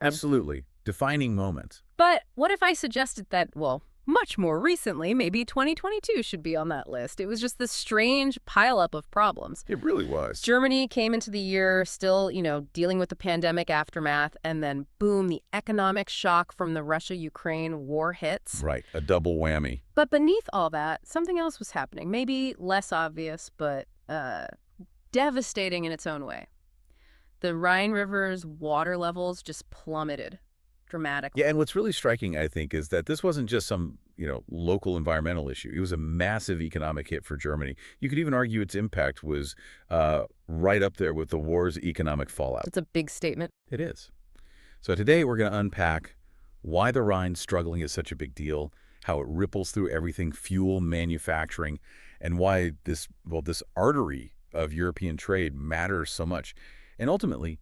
Absolutely. Defining moment. But what if I suggested that, well, much more recently, maybe 2022 should be on that list? It was just this strange pileup of problems. It really was. Germany came into the year still, dealing with the pandemic aftermath, and then boom, the economic shock from the Russia-Ukraine war hits. Right. A double whammy. But beneath all that, something else was happening, maybe less obvious, but devastating in its own way. The Rhine River's water levels just plummeted dramatically. Yeah, and what's really striking, I think, is that this wasn't just some, local environmental issue. It was a massive economic hit for Germany. You could even argue its impact was right up there with the war's economic fallout. It's a big statement. It is. So today we're going to unpack why the Rhine struggling is such a big deal, how it ripples through everything, fuel, manufacturing, and why this artery of European trade matters so much, and ultimately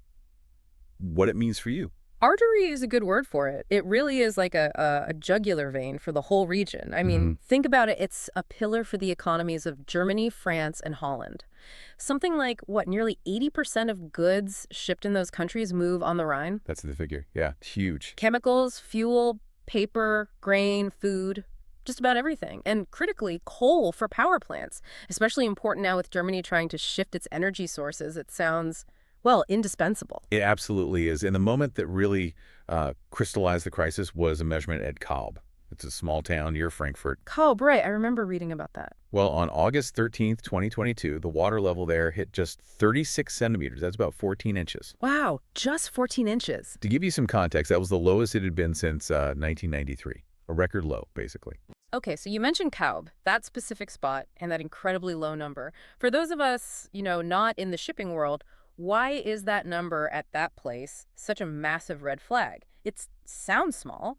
what it means for you. Artery is a good word for it. It really is like a jugular vein for the whole region. I mean, think about it. It's a pillar for the economies of Germany, France, and Holland. Something like, nearly 80% of goods shipped in those countries move on the Rhine? That's the figure. Yeah, it's huge. Chemicals, fuel, paper, grain, food, just about everything. And critically, coal for power plants, especially important now with Germany trying to shift its energy sources. It sounds, indispensable. It absolutely is. And the moment that really crystallized the crisis was a measurement at Kalb. It's a small town near Frankfurt. Kalb, right. I remember reading about that. Well, on August 13th, 2022, the water level there hit just 36 centimeters. That's about 14 inches. Wow, just 14 inches. To give you some context, that was the lowest it had been since 1993. A record low, basically. Okay, so you mentioned Kalb, that specific spot, and that incredibly low number. For those of us, not in the shipping world, why is that number at that place such a massive red flag? It sounds small,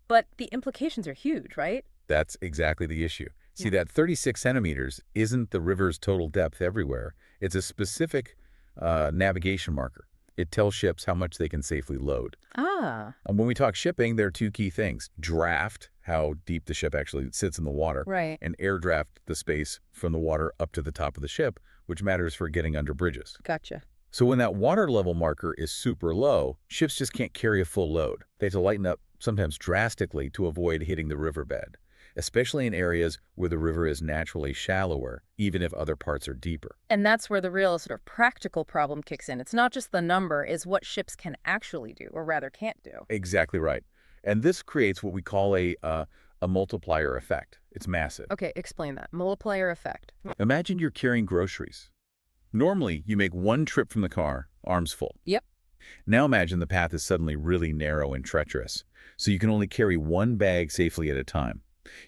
but the implications are huge, right? That's exactly the issue. See, Yeah. that 36 centimeters isn't the river's total depth everywhere. It's a specific navigation marker. It tells ships how much they can safely load. Ah, And when we talk shipping, there are two key things. Draft, how deep the ship actually sits in the water, right. and air draft, the space from the water up to the top of the ship, which matters for getting under bridges. Gotcha. So when that water level marker is super low, ships just can't carry a full load. They have to lighten up, sometimes drastically, to avoid hitting the riverbed, especially in areas where the river is naturally shallower, even if other parts are deeper. And that's where the real sort of practical problem kicks in. It's not just the number, it's what ships can actually do, or rather can't do. Exactly right. And this creates what we call a multiplier effect. It's massive. Okay, explain that. Multiplier effect. Imagine you're carrying groceries. Normally, you make one trip from the car, arms full. Yep. Now imagine the path is suddenly really narrow and treacherous, so you can only carry one bag safely at a time.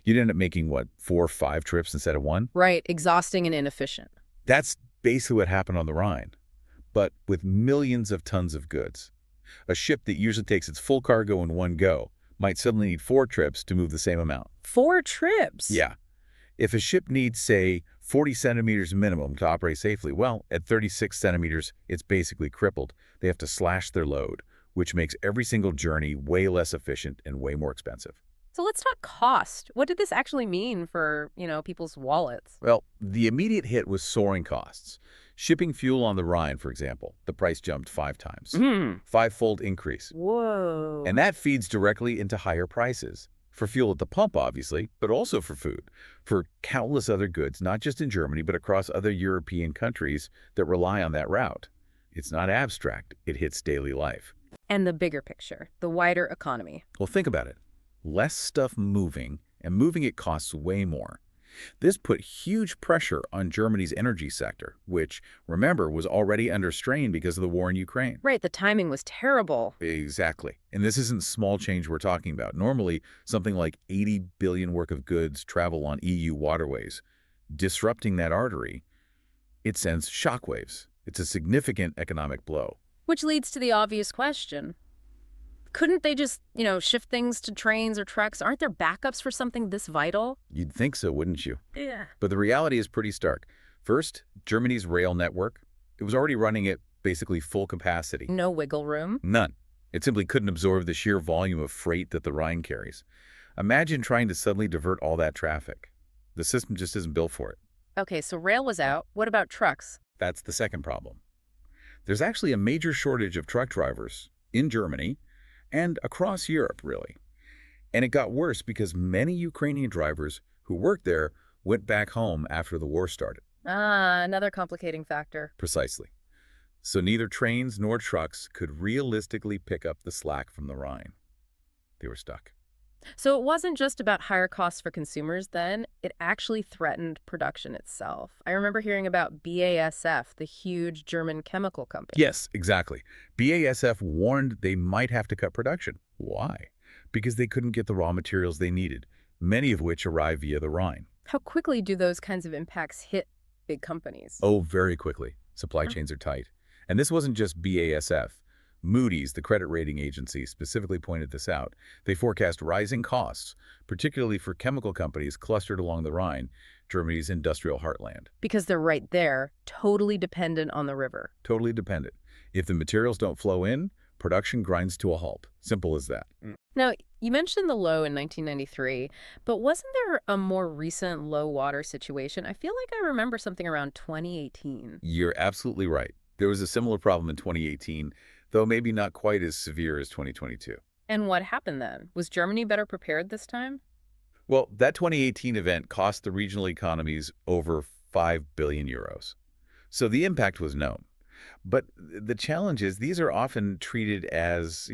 You'd end up making, 4 or 5 trips instead of one? Right, exhausting and inefficient. That's basically what happened on the Rhine, but with millions of tons of goods. A ship that usually takes its full cargo in one go might suddenly need 4 trips to move the same amount. 4 trips? Yeah. If a ship needs, say, 40 centimeters minimum to operate safely, well, at 36 centimeters, it's basically crippled. They have to slash their load, which makes every single journey way less efficient and way more expensive. So let's talk cost. What did this actually mean for, people's wallets? Well, the immediate hit was soaring costs. Shipping fuel on the Rhine, for example, the price jumped 5 times. 5-fold increase. Whoa. And that feeds directly into higher prices. For fuel at the pump, obviously, but also for food, for countless other goods, not just in Germany, but across other European countries that rely on that route. It's not abstract. It hits daily life. And the bigger picture, the wider economy. Well, think about it. Less stuff moving, and moving it costs way more. This put huge pressure on Germany's energy sector, which, remember, was already under strain because of the war in Ukraine. Right, the timing was terrible. Exactly. And this isn't small change we're talking about. Normally, something like 80 billion worth of goods travel on EU waterways. Disrupting that artery, it sends shockwaves. It's a significant economic blow. Which leads to the obvious question. Couldn't they just, shift things to trains or trucks? Aren't there backups for something this vital? You'd think so, wouldn't you? Yeah. But the reality is pretty stark. First, Germany's rail network, it was already running at basically full capacity. No wiggle room? None. It simply couldn't absorb the sheer volume of freight that the Rhine carries. Imagine trying to suddenly divert all that traffic. The system just isn't built for it. Okay, so rail was out. What about trucks? That's the second problem. There's actually a major shortage of truck drivers in Germany, and across Europe, really. And it got worse because many Ukrainian drivers who worked there went back home after the war started. Ah, another complicating factor. Precisely. So neither trains nor trucks could realistically pick up the slack from the Rhine. They were stuck. So it wasn't just about higher costs for consumers then, it actually threatened production itself. I remember hearing about BASF, the huge German chemical company. Yes, exactly. BASF warned they might have to cut production. Why? Because they couldn't get the raw materials they needed, many of which arrived via the Rhine. How quickly do those kinds of impacts hit big companies? Oh, very quickly. Supply chains are tight. And this wasn't just BASF. Moody's, the credit rating agency, specifically pointed this out. They forecast rising costs, particularly for chemical companies clustered along the Rhine, Germany's industrial heartland. Because they're right there, totally dependent on the river. Totally dependent. If the materials don't flow in, production grinds to a halt. Simple as that. Now, you mentioned the low in 1993, but wasn't there a more recent low water situation? I feel like I remember something around 2018. You're absolutely right. There was a similar problem in 2018, though maybe not quite as severe as 2022. And what happened then? Was Germany better prepared this time? Well, that 2018 event cost the regional economies over 5 billion euros. So the impact was known. But the challenge is these are often treated as,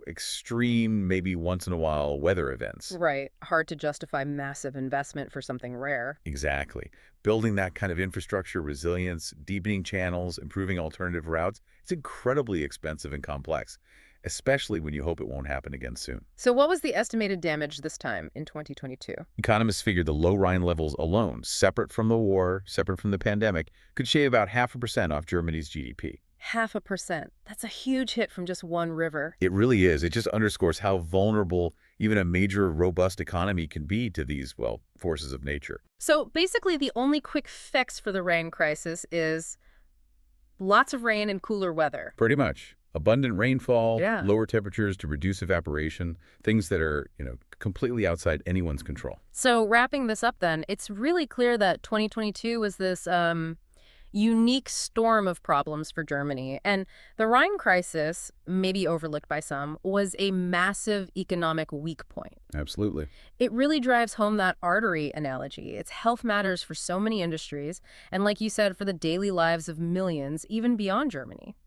extreme, maybe once in a while weather events. Right. Hard to justify massive investment for something rare. Exactly. Building that kind of infrastructure, resilience, deepening channels, improving alternative routes, it's incredibly expensive and complex, especially when you hope it won't happen again soon. So what was the estimated damage this time in 2022? Economists figured the low Rhine levels alone, separate from the war, separate from the pandemic, could shave about 0.5% off Germany's GDP. 0.5%. That's a huge hit from just one river. It really is. It just underscores how vulnerable even a major, robust economy can be to these, forces of nature. So basically the only quick fix for the rain crisis is lots of rain and cooler weather. Pretty much. Abundant rainfall, Yeah. lower temperatures to reduce evaporation, things that are, completely outside anyone's control. So wrapping this up then, it's really clear that 2022 was this unique storm of problems for Germany. And the Rhine crisis, maybe overlooked by some, was a massive economic weak point. Absolutely. It really drives home that artery analogy. Its health matters for so many industries, and like you said, for the daily lives of millions, even beyond Germany.